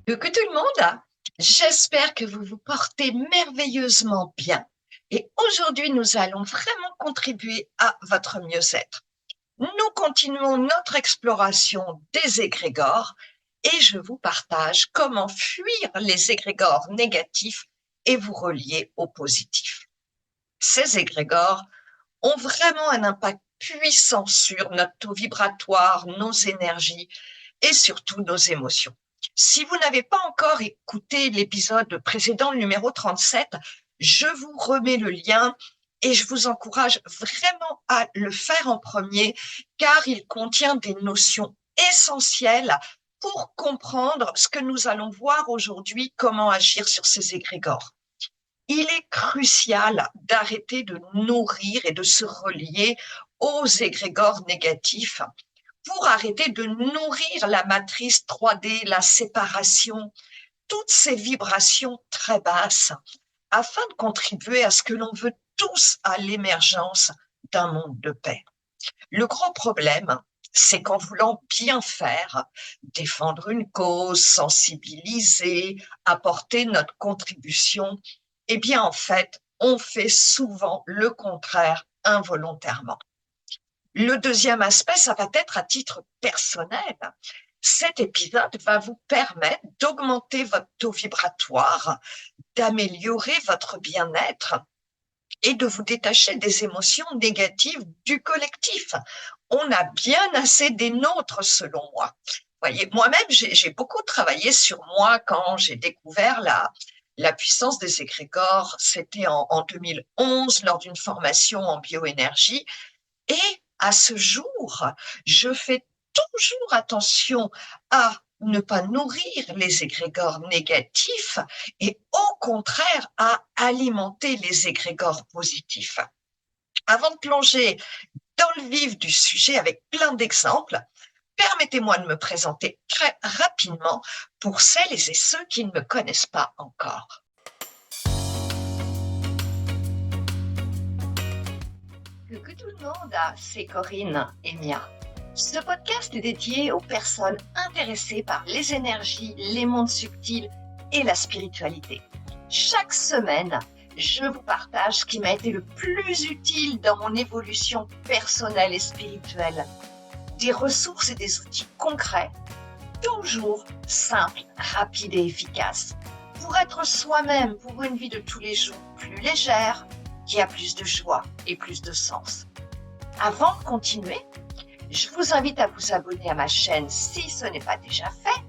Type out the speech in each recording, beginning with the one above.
Coucou tout le monde, j'espère que vous vous portez merveilleusement bien. Et aujourd'hui, nous allons vraiment contribuer à votre mieux-être. Nous continuons notre exploration des égrégores et je vous partage comment fuir les égrégores négatifs et vous relier au positif. Ces égrégores ont vraiment un impact puissant sur notre taux vibratoire, nos énergies et surtout nos émotions. Si vous n'avez pas encore écouté l'épisode précédent, le numéro 37, je vous remets le lien et je vous encourage vraiment à le faire en premier car il contient des notions essentielles pour comprendre ce que nous allons voir aujourd'hui, comment agir sur ces égrégores. Il est crucial d'arrêter de nourrir et de se relier aux égrégores négatifs pour arrêter de nourrir la matrice 3D, la séparation, toutes ces vibrations très basses, afin de contribuer à ce que l'on veut tous à l'émergence d'un monde de paix. Le gros problème, c'est qu'en voulant bien faire, défendre une cause, sensibiliser, apporter notre contribution, eh bien en fait, on fait souvent le contraire involontairement. Le deuxième aspect, ça va être à titre personnel. Cet épisode va vous permettre d'augmenter votre taux vibratoire, d'améliorer votre bien-être et de vous détacher des émotions négatives du collectif. On a bien assez des nôtres, selon moi. Voyez, moi-même, j'ai beaucoup travaillé sur moi quand j'ai découvert la puissance des égrégores. C'était en 2011 lors d'une formation en bioénergie. Et à ce jour, je fais toujours attention à ne pas nourrir les égrégores négatifs et au contraire à alimenter les égrégores positifs. Avant de plonger dans le vif du sujet avec plein d'exemples, permettez-moi de me présenter très rapidement pour celles et ceux qui ne me connaissent pas encore. Coucou tout le monde, c'est Corinne et Mia. Ce podcast est dédié aux personnes intéressées par les énergies, les mondes subtils et la spiritualité. Chaque semaine, je vous partage ce qui m'a été le plus utile dans mon évolution personnelle et spirituelle. Des ressources et des outils concrets, toujours simples, rapides et efficaces, pour être soi-même, pour une vie de tous les jours plus légère, qui a plus de joie et plus de sens. Avant de continuer, je vous invite à vous abonner à ma chaîne si ce n'est pas déjà fait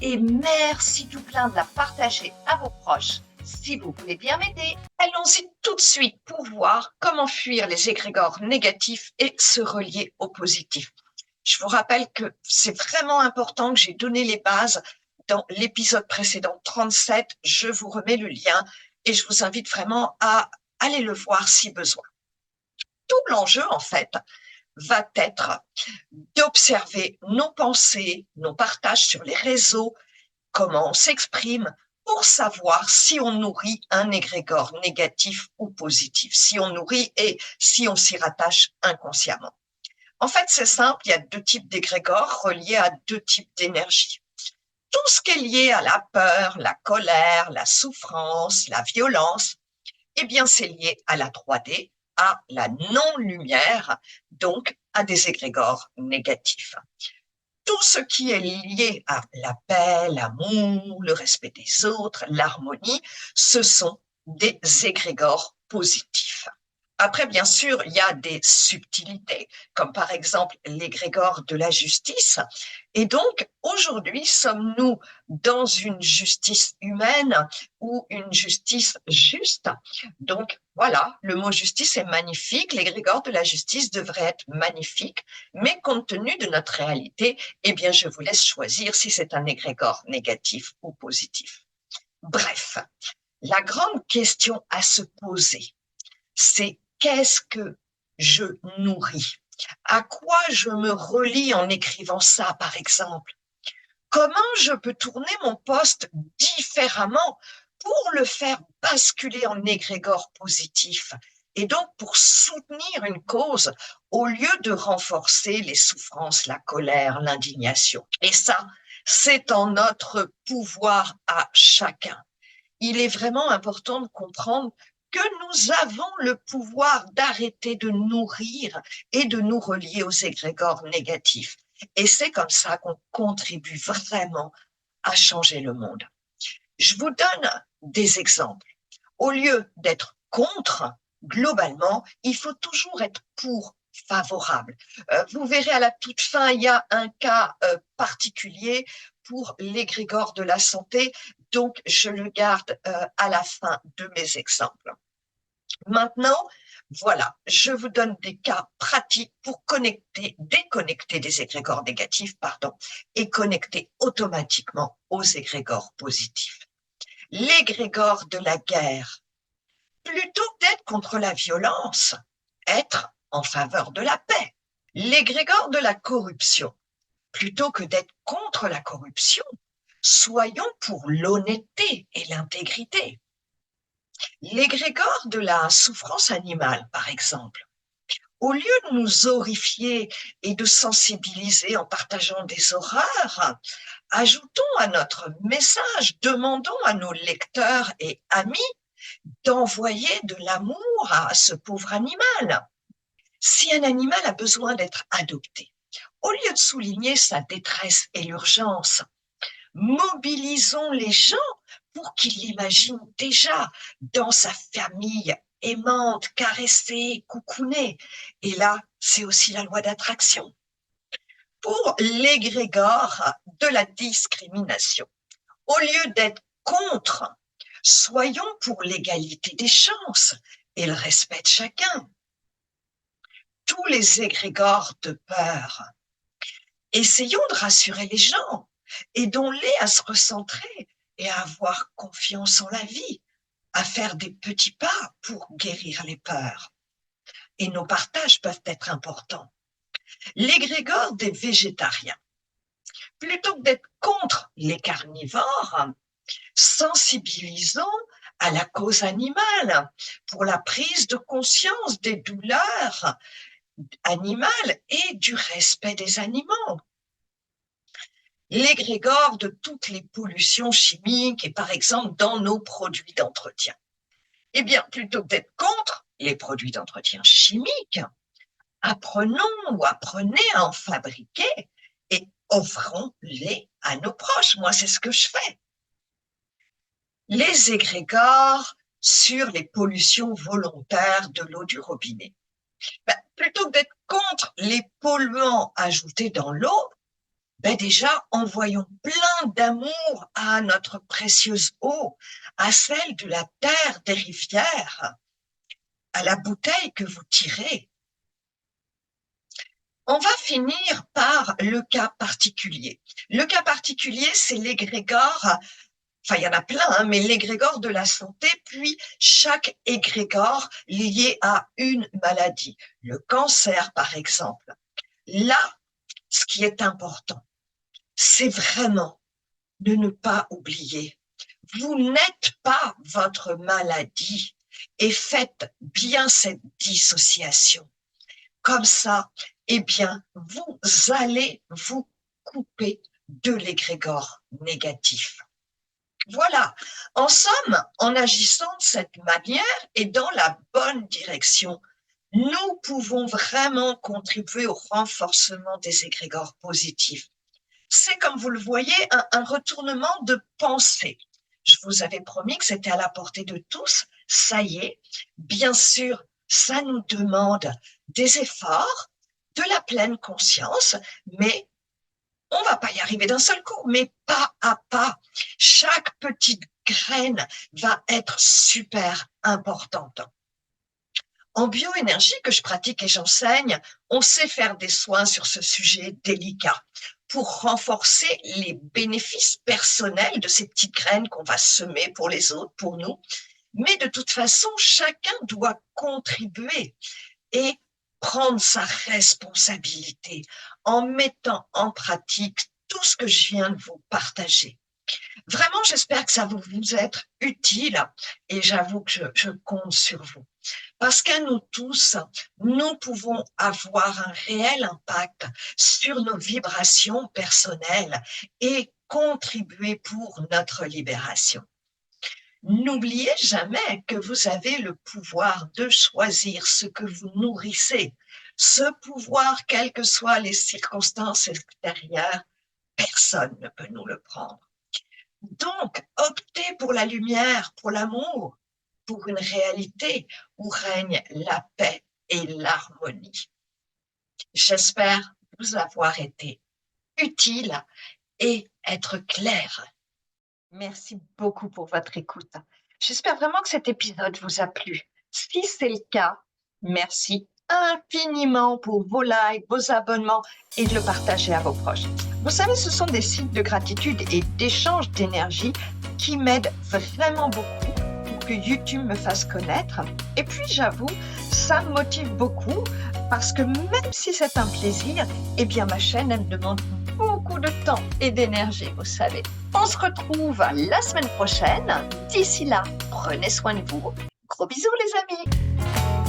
et merci tout plein de la partager à vos proches si vous voulez bien m'aider. Allons-y tout de suite pour voir comment fuir les égrégores négatifs et se relier au positif. Je vous rappelle que c'est vraiment important, que j'ai donné les bases dans l'épisode précédent 37. Je vous remets le lien et je vous invite vraiment à aller le voir si besoin. Tout l'enjeu, en fait, va être d'observer nos pensées, nos partages sur les réseaux, comment on s'exprime, pour savoir si on nourrit un égrégore négatif ou positif, si on nourrit et si on s'y rattache inconsciemment. En fait, c'est simple, il y a deux types d'égrégores reliés à deux types d'énergie. Tout ce qui est lié à la peur, la colère, la souffrance, la violence, eh bien, c'est lié à la 3D, à la non-lumière, donc à des égrégores négatifs. Tout ce qui est lié à la paix, l'amour, le respect des autres, l'harmonie, ce sont des égrégores positifs. Après, bien sûr, il y a des subtilités, comme par exemple l'égrégore de la justice. Et donc, aujourd'hui, sommes-nous dans une justice humaine ou une justice juste? Donc, voilà, le mot justice est magnifique, l'égrégore de la justice devrait être magnifique, mais compte tenu de notre réalité, eh bien, je vous laisse choisir si c'est un égrégore négatif ou positif. Bref, la grande question à se poser, c'est qu'est-ce que je nourris? À quoi je me relie en écrivant ça, par exemple? Comment je peux tourner mon poste différemment pour le faire basculer en égrégore positif et donc pour soutenir une cause au lieu de renforcer les souffrances, la colère, l'indignation? Et ça, C'est en notre pouvoir à chacun. Il est vraiment important de comprendre que nous avons le pouvoir d'arrêter de nourrir et de nous relier aux égrégores négatifs. Et c'est comme ça qu'on contribue vraiment à changer le monde. Je vous donne des exemples. Au lieu d'être contre, globalement, il faut toujours être pour, favorable. Vous verrez à la toute fin, il y a un cas particulier pour l'égrégore de la santé, donc je le garde à la fin de mes exemples. Maintenant, voilà, je vous donne des cas pratiques pour déconnecter des égrégores négatifs, et connecter automatiquement aux égrégores positifs. L'égrégore de la guerre, plutôt que d'être contre la violence, être en faveur de la paix. L'égrégore de la corruption, plutôt que d'être contre la corruption, soyons pour l'honnêteté et l'intégrité. L'égrégore de la souffrance animale, par exemple, au lieu de nous horrifier et de sensibiliser en partageant des horreurs, ajoutons à notre message, demandons à nos lecteurs et amis d'envoyer de l'amour à ce pauvre animal. Si un animal a besoin d'être adopté, au lieu de souligner sa détresse et l'urgence, mobilisons les gens pour qu'ils l'imaginent déjà dans sa famille aimante, caressée, coucounée. Et là, c'est aussi la loi d'attraction. Pour l'égrégore de la discrimination, au lieu d'être contre, soyons pour l'égalité des chances et le respect de chacun. Tous les égrégores de peur, essayons de rassurer les gens, aidons-les à se recentrer et à avoir confiance en la vie, à faire des petits pas pour guérir les peurs. Et nos partages peuvent être importants. L'égrégore des végétariens, plutôt que d'être contre les carnivores, sensibilisons à la cause animale pour la prise de conscience des douleurs animales et du respect des animaux. L'égrégore de toutes les pollutions chimiques et par exemple dans nos produits d'entretien. Eh bien, plutôt que d'être contre les produits d'entretien chimiques, apprenez à en fabriquer et offrons-les à nos proches. Moi, c'est ce que je fais. Les égrégores sur les pollutions volontaires de l'eau du robinet. Plutôt que d'être contre les polluants ajoutés dans l'eau, déjà, envoyons plein d'amour à notre précieuse eau, à celle de la terre, des rivières, à la bouteille que vous tirez. On va finir par le cas particulier. Le cas particulier, c'est l'égrégore, enfin il y en a plein, mais l'égrégore de la santé, puis chaque égrégore lié à une maladie. Le cancer, par exemple. Là, ce qui est important, c'est vraiment de ne pas oublier. Vous n'êtes pas votre maladie et faites bien cette dissociation. Comme ça, eh bien, vous allez vous couper de l'égrégore négatif. Voilà. En somme, en agissant de cette manière et dans la bonne direction, nous pouvons vraiment contribuer au renforcement des égrégores positifs. C'est, comme vous le voyez, un retournement de pensée. Je vous avais promis que c'était à la portée de tous. Ça y est, bien sûr, ça nous demande des efforts, de la pleine conscience, mais on ne va pas y arriver d'un seul coup, mais pas à pas. Chaque petite graine va être super importante. En bioénergie que je pratique et j'enseigne, on sait faire des soins sur ce sujet délicat pour renforcer les bénéfices personnels de ces petites graines qu'on va semer pour les autres, pour nous. Mais de toute façon, chacun doit contribuer et prendre sa responsabilité en mettant en pratique tout ce que je viens de vous partager. Vraiment, j'espère que ça va vous être utile et j'avoue que je compte sur vous. Parce qu'à nous tous, nous pouvons avoir un réel impact sur nos vibrations personnelles et contribuer pour notre libération. N'oubliez jamais que vous avez le pouvoir de choisir ce que vous nourrissez. Ce pouvoir, quelles que soient les circonstances extérieures, personne ne peut nous le prendre. Donc, optez pour la lumière, pour l'amour, pour une réalité où règne la paix et l'harmonie. J'espère vous avoir été utile et être clair. Merci beaucoup pour votre écoute. J'espère vraiment que cet épisode vous a plu. Si c'est le cas, merci infiniment pour vos likes, vos abonnements et de le partager à vos proches. Vous savez, ce sont des signes de gratitude et d'échange d'énergie qui m'aident vraiment beaucoup pour que YouTube me fasse connaître. Et puis, j'avoue, ça me motive beaucoup parce que même si c'est un plaisir, eh bien, ma chaîne, elle me demande beaucoup de temps et d'énergie, vous savez. On se retrouve la semaine prochaine. D'ici là, prenez soin de vous. Gros bisous les amis.